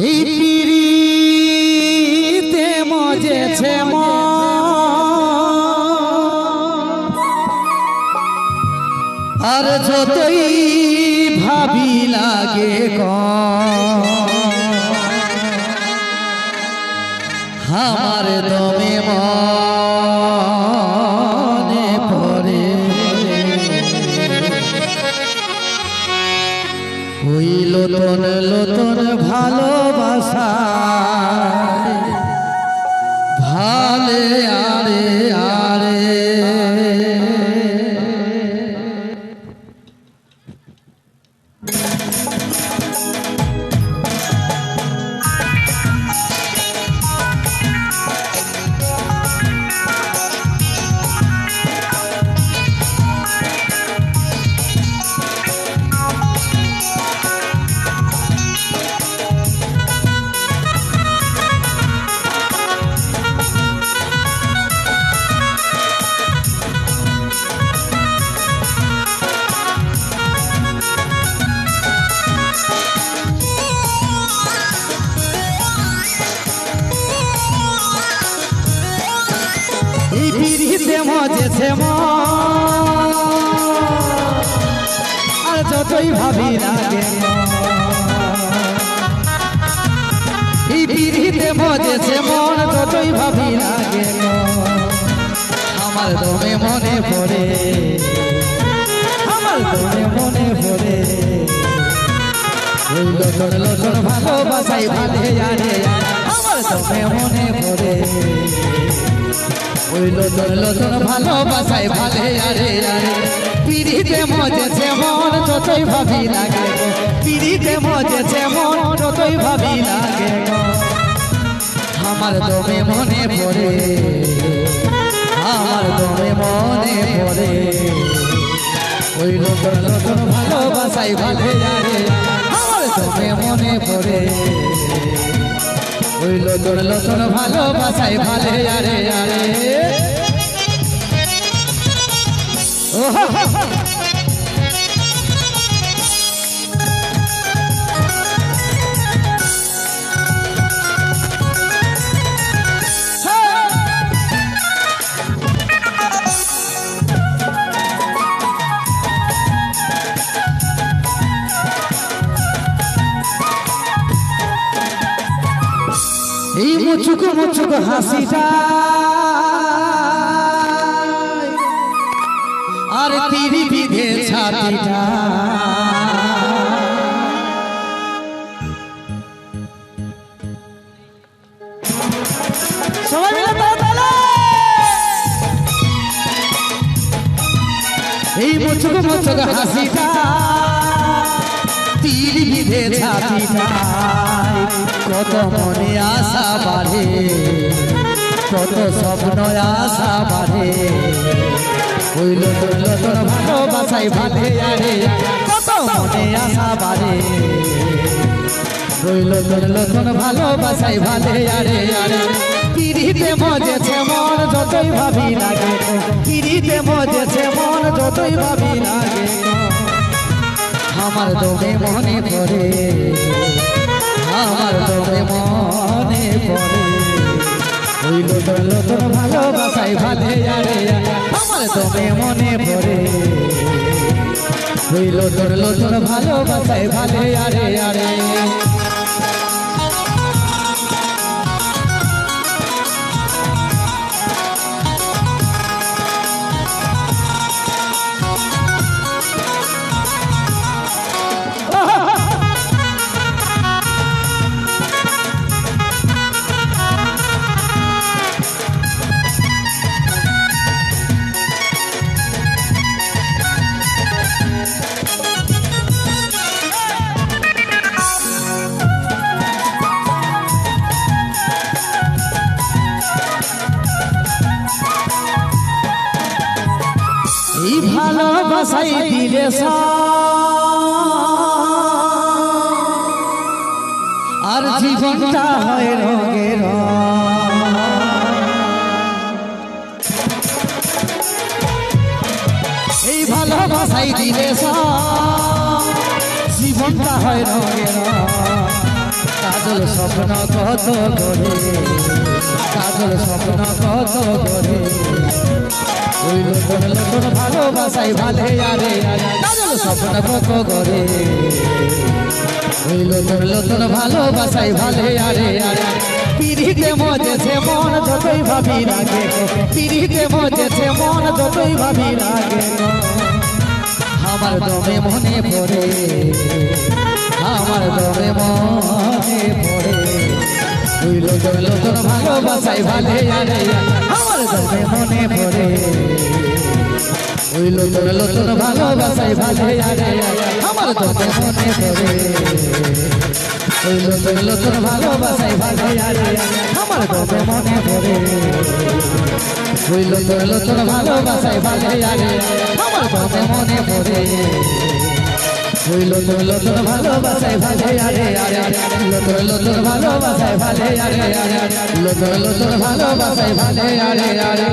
এই পিরিতে মজেছে আর যতই ভাবি লাগে আমার দমে মনে পড়ে ওই লোতন লোতন ভালোবাসা ভালে আরে আরে পিরিতে মজেছে আর যতই ভাবি লাগে এই পিরিতে মজেছে মন যতই ভাবি লাগে আমার দমে মনে পড়ে আমার দমে মনে পড়ে ওই লোটন লোটন ভালোবাসাই ভালে আরে আমার দমে মনে পড়ে ওই লোটন লোটন ভালোবাসাই ভালে আরে আরে পিরিতে মজেছে মন যতই ভাবি লাগে পিরিতে মজেছে মন যতই ভাবি লাগে আমার দমে মনে পড়ে আমার দমে মনে পড়ে ওই লোটন লোটন ভালোবাসাই ভালে আরে আমার দমে মনে পড়ে ওই লোটন লোটন ভালোবাসাই ভালে আরে আরে এই মুচুক মুচুক হাসিটা আর তিরি বিধে ছাতিটা সবাই মিলে তালে এই মুচুক মুচুক হাসিটা তিরি বিধে ছাতিটা কত মনে আশা বাড়ে কত স্বপ্ন আশা বাড়ে ওই লোটন লোটন ভালোবাসাই ভালে আরে কত মনে আশা বাড়ে ওই লোটন লোটন ভালোবাসাই ভালে আরে আরে পিরিতে মজেছে মন যতই ভাবি লাগে পিরিতে মজেছে মন যতই ভাবি লাগে আমার দমে মনে পড়ে আমার দমে মনে পড়ে ওই লোটন লোটন ভালোবাসাই ভালে আরে আমার দমে মনে পড়ে ওই লোটন লোটন ভালোবাসাই ভালে আরে আরে এই ভালোবাসাই দিলে আর জীবনটা হয় রঙের এই ভালোবাসাই দিলে জীবনটা হয় রঙের কাজল স্বপ্ন কত করে, কাজল স্বপ্ন কত করে, ওই নতুন নতুন ভালোবাসায় ভালে আরে কাজল স্বপ্ন কত করে, ওই নতুন নতুন ভালোবাসায় ভালে আরে পিড়িতে মজেছে মন যতই ভাবি লাগে, পিড়িতে মজেছে মন যতই ভাবি লাগে, আমার দমে মনে পড়ে, আমার দমে মনে পড়ে, ওই নতুন নতুন ভালোবাসায় ভালে আরে আমার দমে মনে পড়ে, ওই নতুন নতুন ভালোবাসায় ভালে আরে আমার দমে মনে পড়ে, ওই নতুন নতুন ভালোবাসায় ভালে আরে আমার দমে মনে পড়ে, ওই নতুন নতুন ভালোবাসায় ভালে আরে আমার দমে মনে পড়ে, ওই নতুন নতুন ভালোবাসায় ভালে আরে নতুন নতুন ভালোবাসায় ভালে আরে নতুন নতুন ভালোবাসায় ভালে আরে